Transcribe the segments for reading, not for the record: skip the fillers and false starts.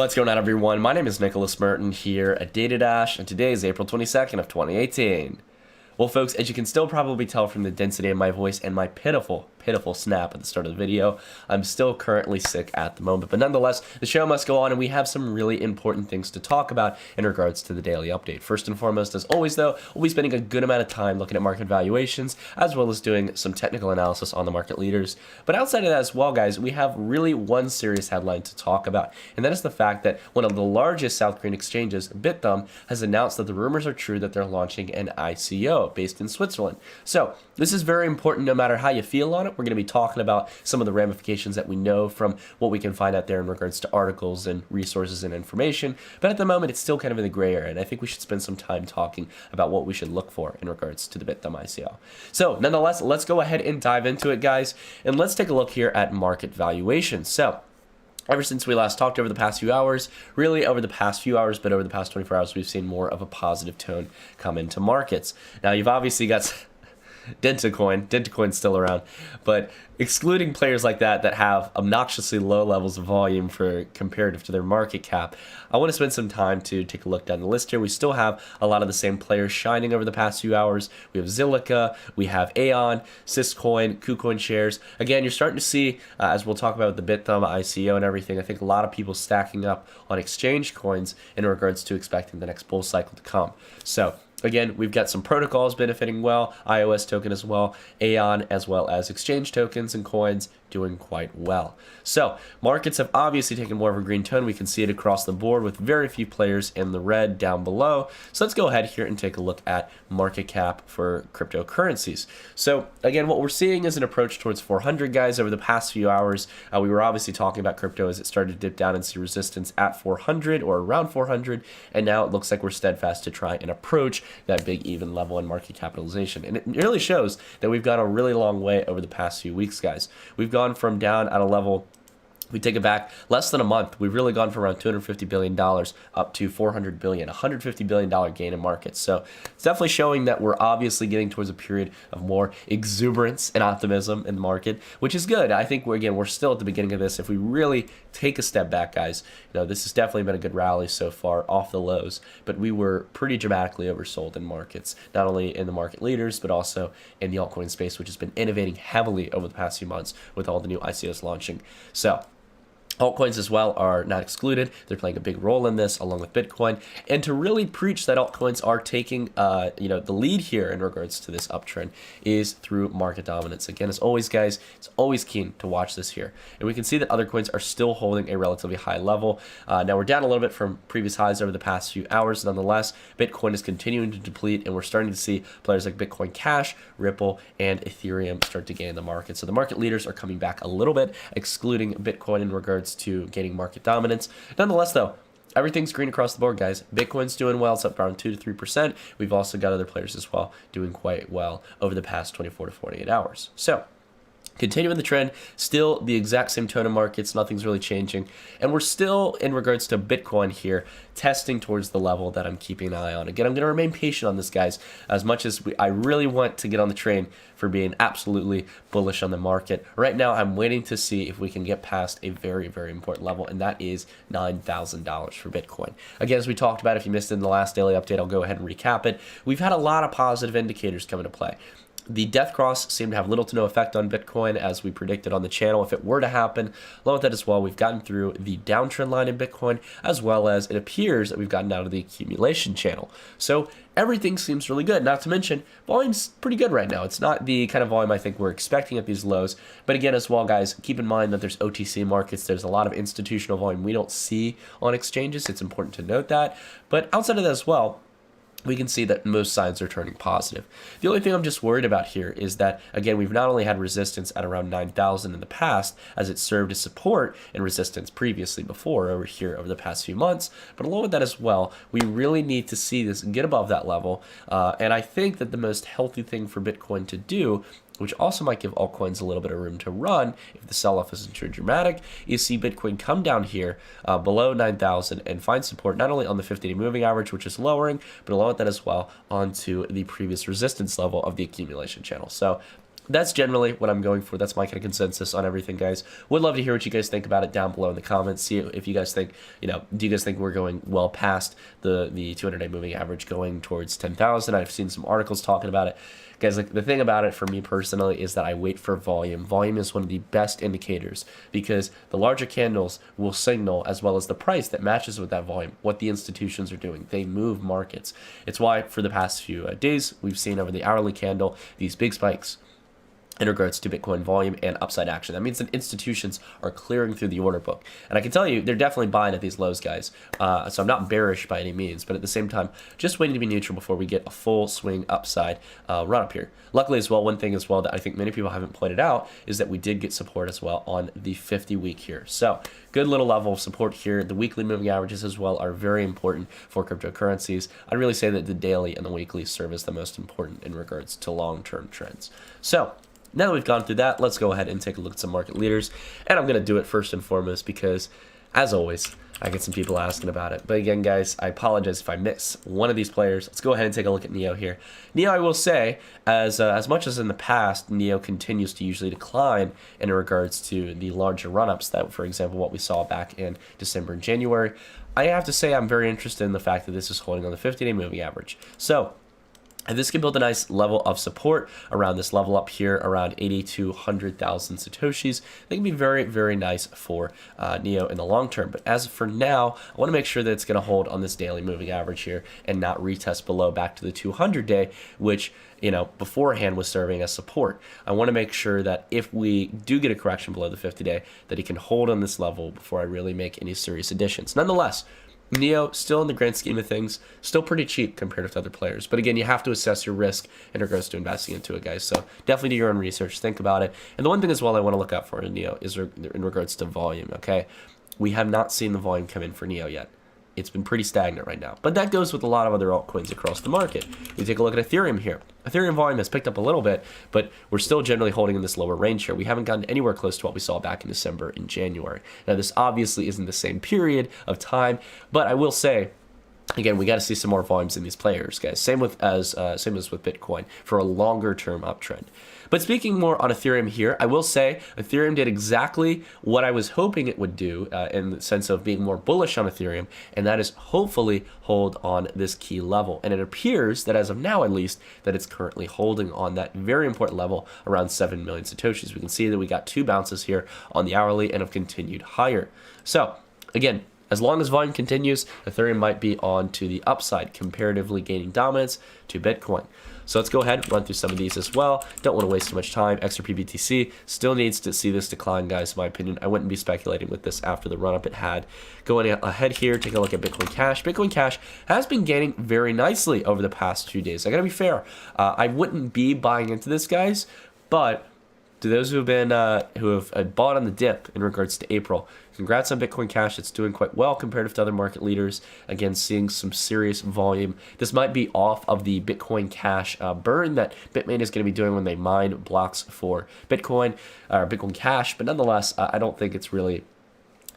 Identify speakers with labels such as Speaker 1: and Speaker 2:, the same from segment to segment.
Speaker 1: What's going on, everyone? My name is Nicholas Merton here at DataDash, and today is April 22nd of 2018. Well, folks, as you can still probably tell from the density of my voice and my pitiful snap at the start of the video, I'm still currently sick at the moment. But nonetheless, the show must go on, and we have some really important things to talk about in regards to the daily update. First and foremost, as always, though, we'll be spending a good amount of time looking at market valuations, as well as doing some technical analysis on the market leaders. But outside of that as well, guys, we have really one serious headline to talk about, and that is the fact that one of the largest South Korean exchanges, Bithumb, has announced that the rumors are true that they're launching an ICO based in Switzerland. So this is very important no matter how you feel on it. We're going to be talking about some of the ramifications that we know from what we can find out there in regards to articles and resources and information. But at the moment, it's still kind of in the gray area, and I think we should spend some time talking about what we should look for in regards to the Bithumb ICO. So nonetheless, let's go ahead and dive into it, guys, and let's take a look here at market valuations. So ever since we last talked over the past few hours, really over the past few hours, but over the past 24 hours, we've seen more of a positive tone come into markets. Now, you've obviously got Dentacoin's still around, but excluding players like that have obnoxiously low levels of volume for comparative to their market cap, I want to spend some time to take a look down the list here. We still have a lot of the same players shining over the past few hours. We have Zilliqa, we have Aeon, Syscoin, KuCoin shares. Again, you're starting to see, as we'll talk about with the Bithumb ICO and everything, I think a lot of people stacking up on exchange coins in regards to expecting the next bull cycle to come. So again, we've got some protocols benefiting well, iOS token as well, Aeon, as well as exchange tokens and coins doing quite well. So markets have obviously taken more of a green tone. We can see it across the board with very few players in the red down below. So let's go ahead here and take a look at market cap for cryptocurrencies. So again, what we're seeing is an approach towards 400, guys, over the past few hours. We were obviously talking about crypto as it started to dip down and see resistance at 400 or around 400, and now it looks like we're steadfast to try and approach that big even level in market capitalization. And it really shows that we've gone a really long way over the past few weeks, guys. We've gone from down at a level, we take it back less than a month, we've really gone from around $250 billion up to $400 billion, $150 billion gain in markets. So it's definitely showing that we're obviously getting towards a period of more exuberance and optimism in the market, which is good. I think we're still at the beginning of this. If we really take a step back, guys, this has definitely been a good rally so far off the lows, but we were pretty dramatically oversold in markets, not only in the market leaders, but also in the altcoin space, which has been innovating heavily over the past few months with all the new ICOs launching. So altcoins as well are not excluded. They're playing a big role in this, along with Bitcoin. And to really preach that altcoins are taking, the lead here in regards to this uptrend is through market dominance. Again, as always, guys, it's always keen to watch this here. And we can see that other coins are still holding a relatively high level. Now we're down a little bit from previous highs over the past few hours. Nonetheless, Bitcoin is continuing to deplete, and we're starting to see players like Bitcoin Cash, Ripple, and Ethereum start to gain the market. So the market leaders are coming back a little bit, excluding Bitcoin in regards to gaining market dominance. Nonetheless, though, everything's green across the board, guys. Bitcoin's doing well. It's up around 2 to 3%. We've also got other players as well doing quite well over the past 24 to 48 hours. So continuing the trend, still the exact same tone of markets, nothing's really changing. And we're still, in regards to Bitcoin here, testing towards the level that I'm keeping an eye on. Again, I'm going to remain patient on this, guys, as much as I really want to get on the train for being absolutely bullish on the market. Right now, I'm waiting to see if we can get past a very, very important level, and that is $9,000 for Bitcoin. Again, as we talked about, if you missed it in the last daily update, I'll go ahead and recap it. We've had a lot of positive indicators come into play. The death cross seemed to have little to no effect on Bitcoin, as we predicted on the channel if it were to happen. Along with that as well, we've gotten through the downtrend line in Bitcoin, as well as it appears that we've gotten out of the accumulation channel. So everything seems really good. Not to mention, volume's pretty good right now. It's not the kind of volume I think we're expecting at these lows. But again, as well, guys, keep in mind that there's OTC markets. There's a lot of institutional volume we don't see on exchanges. It's important to note that. But outside of that as well, we can see that most signs are turning positive. The only thing I'm just worried about here is that, again, we've not only had resistance at around 9,000 in the past, as it served as support and resistance previously before over here over the past few months, but along with that as well, we really need to see this get above that level. And I think that the most healthy thing for Bitcoin to do, which also might give altcoins a little bit of room to run if the sell-off isn't too dramatic, you see Bitcoin come down here below 9,000 and find support not only on the 50-day moving average, which is lowering, but along with that as well onto the previous resistance level of the accumulation channel. So that's generally what I'm going for. That's my kind of consensus on everything, guys. Would love to hear what you guys think about it down below in the comments. See if you guys think, do you guys think we're going well past the 200-day moving average going towards 10,000? I've seen some articles talking about it. Guys, like the thing about it for me personally is that I wait for volume. Volume is one of the best indicators because the larger candles will signal, as well as the price that matches with that volume, what the institutions are doing. They move markets. It's why for the past few days, we've seen over the hourly candle these big spikes in regards to Bitcoin volume and upside action. That means that institutions are clearing through the order book. And I can tell you, they're definitely buying at these lows, guys. So I'm not bearish by any means, but at the same time, just waiting to be neutral before we get a full swing upside run up here. Luckily as well, one thing as well that I think many people haven't pointed out is that we did get support as well on the 50-week here. So good little level of support here. The weekly moving averages as well are very important for cryptocurrencies. I'd really say that the daily and the weekly serve as the most important in regards to long-term trends. So now that we've gone through that, let's go ahead and take a look at some market leaders. And I'm going to do it first and foremost because, as always, I get some people asking about it. But again, guys, I apologize if I miss one of these players. Let's go ahead and take a look at NEO here. NEO, I will say, as much as in the past, NEO continues to usually decline in regards to the larger run-ups that, for example, what we saw back in December and January. I have to say I'm very interested in the fact that this is holding on the 50-day moving average. So and this can build a nice level of support around this level up here, around 80 to 100,000 Satoshis. That can be very, very nice for NEO in the long term. But as for now, I want to make sure that it's going to hold on this daily moving average here and not retest below back to the 200-day, which, beforehand was serving as support. I want to make sure that if we do get a correction below the 50-day, that it can hold on this level before I really make any serious additions. Nonetheless, NEO, still in the grand scheme of things, still pretty cheap compared to other players. But again, you have to assess your risk in regards to investing into it, guys. So definitely do your own research, think about it. And the one thing as well I want to look out for in NEO is in regards to volume, okay? We have not seen the volume come in for NEO yet. It's been pretty stagnant right now. But that goes with a lot of other altcoins across the market. You take a look at Ethereum here. Ethereum volume has picked up a little bit, but we're still generally holding in this lower range here. We haven't gotten anywhere close to what we saw back in December and January. Now, this obviously isn't the same period of time, but I will say, again, we got to see some more volumes in these players, guys. Same as with Bitcoin for a longer term uptrend. But speaking more on Ethereum here, I will say Ethereum did exactly what I was hoping it would do in the sense of being more bullish on Ethereum, and that is hopefully hold on this key level. And it appears that as of now, at least, that it's currently holding on that very important level around 7 million Satoshis. We can see that we got 2 bounces here on the hourly and have continued higher. So again, as long as volume continues, Ethereum might be on to the upside, comparatively gaining dominance to Bitcoin. So let's go ahead and run through some of these as well. Don't want to waste too much time. XRP BTC still needs to see this decline, guys, in my opinion. I wouldn't be speculating with this after the run-up it had. Going ahead here, take a look at Bitcoin Cash. Bitcoin Cash has been gaining very nicely over the past few days. I got to be fair. I wouldn't be buying into this, guys, but to those who have been who have bought on the dip in regards to April, congrats on Bitcoin Cash. It's doing quite well compared to other market leaders. Again, seeing some serious volume. This might be off of the Bitcoin Cash burn that Bitmain is going to be doing when they mine blocks for Bitcoin or Bitcoin Cash, but nonetheless, I don't think it's really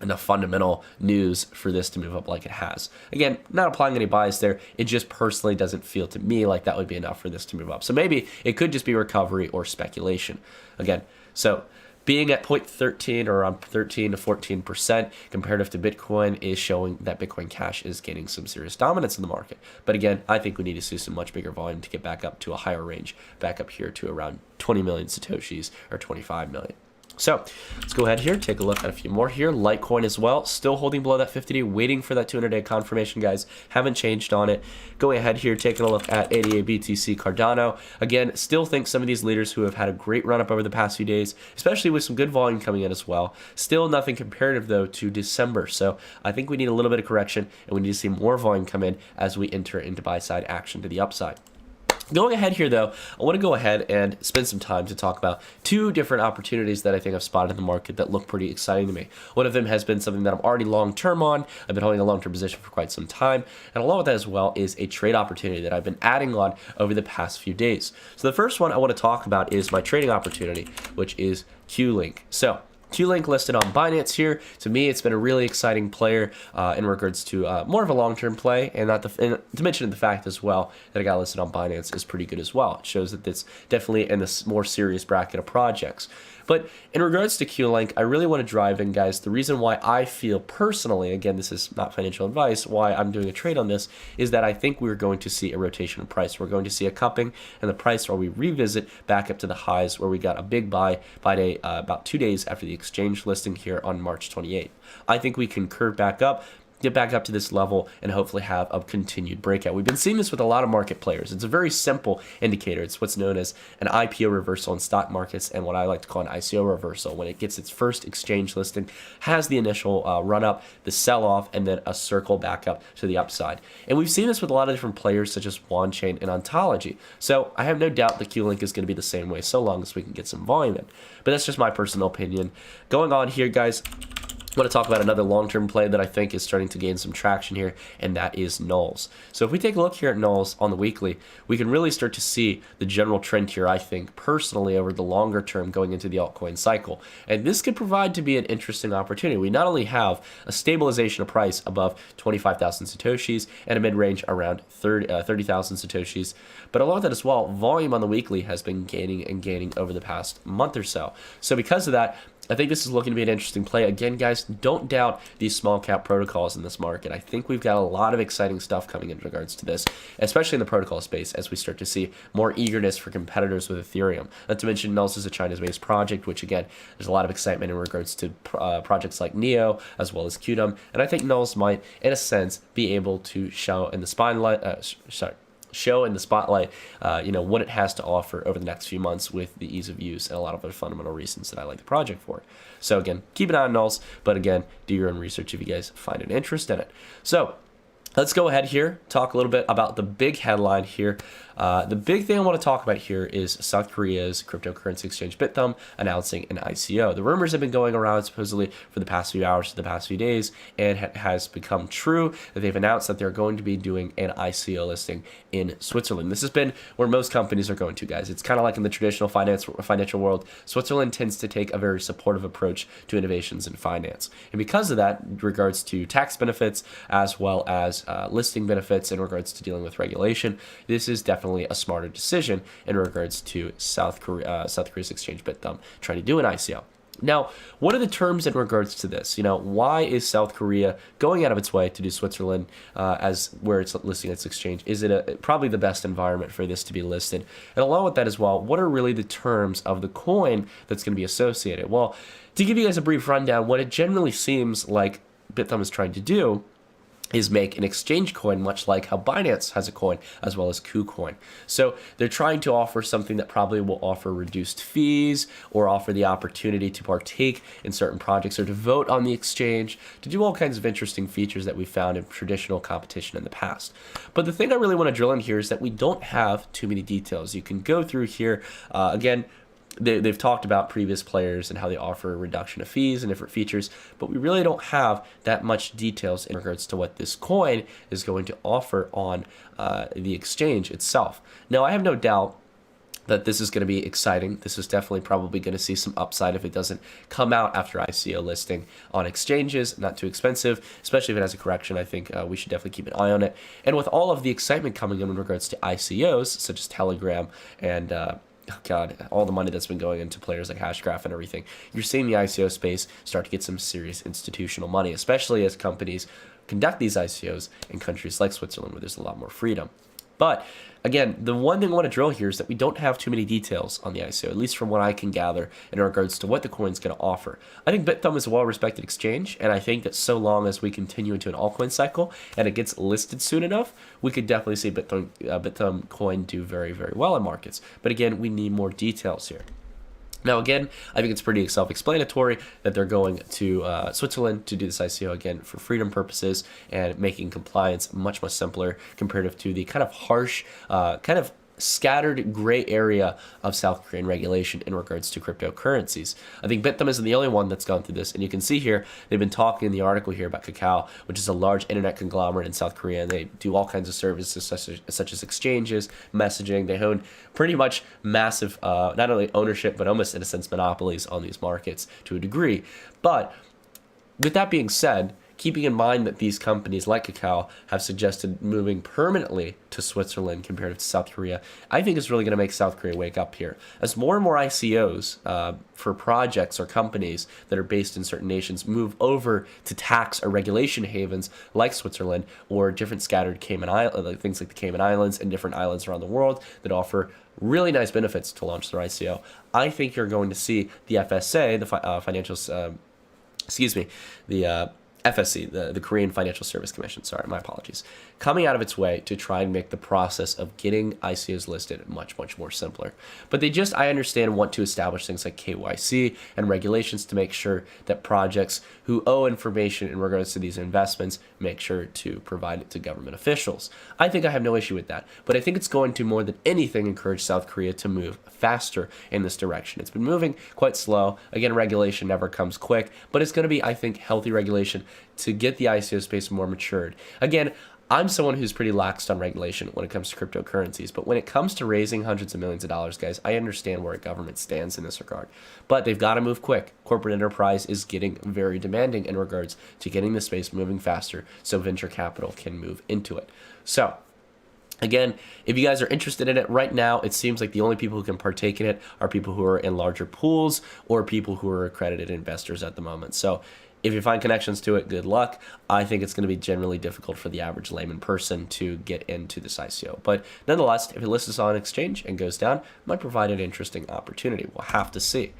Speaker 1: enough fundamental news for this to move up like it has. Again, not applying any bias there. It just personally doesn't feel to me like that would be enough for this to move up. So maybe it could just be recovery or speculation. Again, so being at 0.13 or around 13 to 14% comparative to Bitcoin is showing that Bitcoin Cash is gaining some serious dominance in the market. But again, I think we need to see some much bigger volume to get back up to a higher range, back up here to around 20 million Satoshis or 25 million. So let's go ahead here, take a look at a few more here. Litecoin as well, still holding below that 50-day, waiting for that 200-day confirmation, guys. Haven't changed on it. Going ahead here, taking a look at ADA, BTC, Cardano. Again, still think some of these leaders who have had a great run up over the past few days, especially with some good volume coming in as well. Still nothing comparative, though, to December. So I think we need a little bit of correction, and we need to see more volume come in as we enter into buy-side action to the upside. Going ahead here, though, I want to go ahead and spend some time to talk about 2 different opportunities that I think I've spotted in the market that look pretty exciting to me. One of them has been something that I'm already long-term on. I've been holding a long-term position for quite some time. And along with that as well is a trade opportunity that I've been adding on over the past few days. So the first one I want to talk about is my trading opportunity, which is Q-Link. So Q-Link listed on Binance here. To me, it's been a really exciting player in regards to more of a long-term play, and and to mention the fact as well that it got listed on Binance is pretty good as well. It shows that it's definitely in this more serious bracket of projects. But in regards to Q-Link, I really want to drive in, guys. The reason why I feel personally, again, this is not financial advice, why I'm doing a trade on this is that I think we're going to see a rotation of price. We're going to see a cupping in the price where we revisit back up to the highs where we got a big buy day about 2 days after the exchange listing here on March 28th. I think we can curve back up, get back up to this level, and hopefully have a continued breakout. We've been seeing this with a lot of market players. It's a very simple indicator. It's what's known as an IPO reversal in stock markets, and what I like to call an ICO reversal. When it gets its first exchange listing, has the initial run up, the sell off, and then a circle back up to the upside. And we've seen this with a lot of different players such as Wanchain and Ontology. So I have no doubt that Q-Link is going to be the same way so long as we can get some volume in. But that's just my personal opinion. Going on here, guys, I want to talk about another long-term play that I think is starting to gain some traction here, and that is nulls. So if we take a look here at nulls on the weekly, we can really start to see the general trend here, I think, personally, over the longer term going into the altcoin cycle. And this could provide to be an interesting opportunity. We not only have a stabilization of price above 25,000 Satoshis and a mid-range around 30,000 Satoshis, but along with that as well, volume on the weekly has been gaining and gaining over the past month or so. So because of that, I think this is looking to be an interesting play. Again, guys, don't doubt these small cap protocols in this market. I think we've got a lot of exciting stuff coming in regards to this, especially in the protocol space, as we start to see more eagerness for competitors with Ethereum. Not to mention, Nulls is a China-based project, which, again, there's a lot of excitement in regards to projects like Neo, as well as Qtum. And I think Nulls might, in a sense, be able to show in the spotlight, what it has to offer over the next few months with the ease of use and a lot of other fundamental reasons that I like the project for. So again, keep an eye on nulls, but again, do your own research if you guys find an interest in it. So let's go ahead here, talk a little bit about the big headline here. The big thing I want to talk about here is South Korea's cryptocurrency exchange Bithumb announcing an ICO. The rumors have been going around supposedly for the past few hours to the past few days, and it has become true that they've announced that they're going to be doing an ICO listing in Switzerland. This has been where most companies are going to, guys. It's kind of like in the traditional financial world. Switzerland tends to take a very supportive approach to innovations in finance. And because of that, in regards to tax benefits as well as listing benefits in regards to dealing with regulation, this is definitely a smarter decision in regards to South Korea's exchange Bithumb trying to do an ICO. Now, what are the terms in regards to this? Why is South Korea going out of its way to do Switzerland as where it's listing its exchange? Is it probably the best environment for this to be listed? And along with that as well, what are really the terms of the coin that's going to be associated? Well, to give you guys a brief rundown, what it generally seems like Bithumb is trying to do is make an exchange coin, much like how Binance has a coin, as well as KuCoin. So they're trying to offer something that probably will offer reduced fees or offer the opportunity to partake in certain projects or to vote on the exchange, to do all kinds of interesting features that we found in traditional competition in the past. But the thing I really want to drill in here is that we don't have too many details. You can go through here, again, they've talked about previous players and how they offer a reduction of fees and different features, but we really don't have that much details in regards to what this coin is going to offer on the exchange itself. Now, I have no doubt that this is going to be exciting. This is definitely probably going to see some upside if it doesn't come out after ICO listing on exchanges. Not too expensive, especially if it has a correction. I think we should definitely keep an eye on it. And with all of the excitement coming in regards to ICOs, such as Telegram and all the money that's been going into players like Hashgraph and everything, you're seeing the ICO space start to get some serious institutional money, especially as companies conduct these ICOs in countries like Switzerland where there's a lot more freedom. But again, the one thing I want to drill here is that we don't have too many details on the ICO, at least from what I can gather in regards to what the coin's going to offer. I think Bithumb is a well-respected exchange, and I think that so long as we continue into an altcoin cycle and it gets listed soon enough, we could definitely see Bithumb coin do very, very well in markets. But again, we need more details here. Now, again, I think it's pretty self-explanatory that they're going to Switzerland to do this ICO, again, for freedom purposes and making compliance much, much simpler comparative to the kind of harsh, kind of scattered gray area of South Korean regulation in regards to cryptocurrencies. I think Bithumb isn't the only one that's gone through this, and you can see here they've been talking in the article here about Kakao, which is a large internet conglomerate in South Korea, and they do all kinds of services such as exchanges, messaging. They own pretty much massive, not only ownership but almost in a sense monopolies on these markets to a degree. But with that being said, keeping in mind that these companies like Kakao have suggested moving permanently to Switzerland compared to South Korea, I think it's really going to make South Korea wake up here. As more and more ICOs for projects or companies that are based in certain nations move over to tax or regulation havens like Switzerland or different scattered Cayman Islands, things like the Cayman Islands and different islands around the world that offer really nice benefits to launch their ICO, I think you're going to see the FSA, the FSC, the Korean Financial Service Commission, sorry, my apologies, coming out of its way to try and make the process of getting ICOs listed much, much more simpler. But they just, I understand, want to establish things like KYC and regulations to make sure that projects who owe information in regards to these investments make sure to provide it to government officials. I think I have no issue with that, but I think it's going to more than anything encourage South Korea to move faster in this direction. It's been moving quite slow. Again, regulation never comes quick, but it's going to be, I think, healthy regulation to get the ICO space more matured. Again, I'm someone who's pretty laxed on regulation when it comes to cryptocurrencies, but when it comes to raising hundreds of millions of dollars, guys, I understand where a government stands in this regard. But they've got to move quick. Corporate enterprise is getting very demanding in regards to getting the space moving faster so venture capital can move into it. So, again, if you guys are interested in it right now, it seems like the only people who can partake in it are people who are in larger pools or people who are accredited investors at the moment. So if you find connections to it, good luck. I think it's going to be generally difficult for the average layman person to get into this ICO. But nonetheless, if it lists on exchange and goes down, it might provide an interesting opportunity. We'll have to see.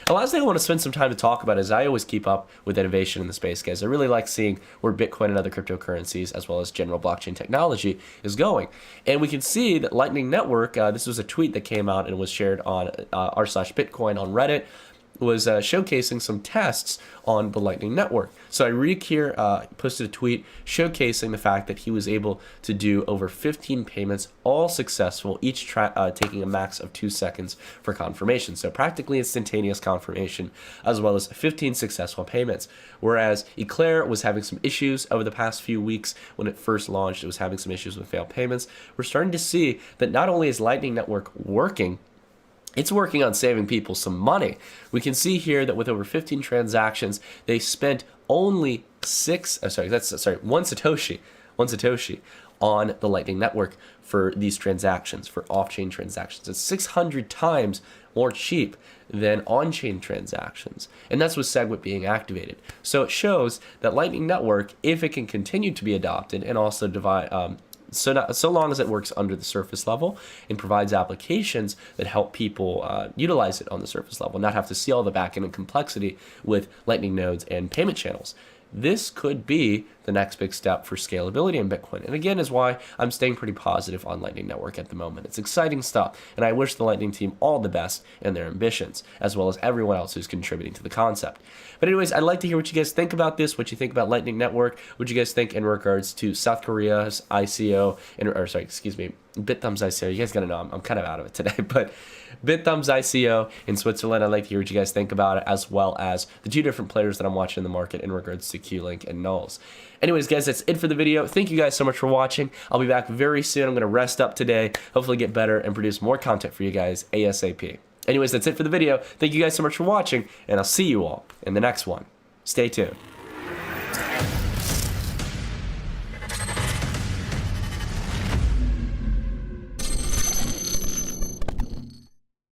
Speaker 1: The last thing I want to spend some time to talk about is I always keep up with innovation in the space, guys. I really like seeing where Bitcoin and other cryptocurrencies, as well as general blockchain technology, is going. And we can see that Lightning Network, this was a tweet that came out and was shared on r/Bitcoin on Reddit, was showcasing some tests on the Lightning Network. So Rick here posted a tweet showcasing the fact that he was able to do over 15 payments, all successful, each taking a max of 2 seconds for confirmation. So practically instantaneous confirmation, as well as 15 successful payments. Whereas Eclair was having some issues over the past few weeks when it first launched. It was having some issues with failed payments. We're starting to see that not only is Lightning Network working, it's working on saving people some money. We can see here that with over 15 transactions, they spent only one Satoshi on the Lightning Network for these transactions, for off-chain transactions. It's 600 times more cheap than on-chain transactions. And that's with SegWit being activated. So it shows that Lightning Network, if it can continue to be adopted and also so long as it works under the surface level and provides applications that help people utilize it on the surface level, not have to see all the backend and complexity with Lightning nodes and payment channels. This could be the next big step for scalability in Bitcoin. And again, is why I'm staying pretty positive on Lightning Network at the moment. It's exciting stuff, and I wish the Lightning team all the best in their ambitions, as well as everyone else who's contributing to the concept. But anyways, I'd like to hear what you guys think about this, what you think about Lightning Network, what you guys think in regards to South Korea's ICO, Bithumb's ICO. You guys gotta know, I'm kind of out of it today, but Bithumb's ICO in Switzerland. I'd like to hear what you guys think about it, as well as the two different players that I'm watching in the market in regards to Q-Link and Nulls. Anyways, guys, that's it for the video. Thank you guys so much for watching. I'll be back very soon. I'm going to rest up today, hopefully get better, and produce more content for you guys ASAP. Anyways, that's it for the video. Thank you guys so much for watching, and I'll see you all in the next one. Stay tuned.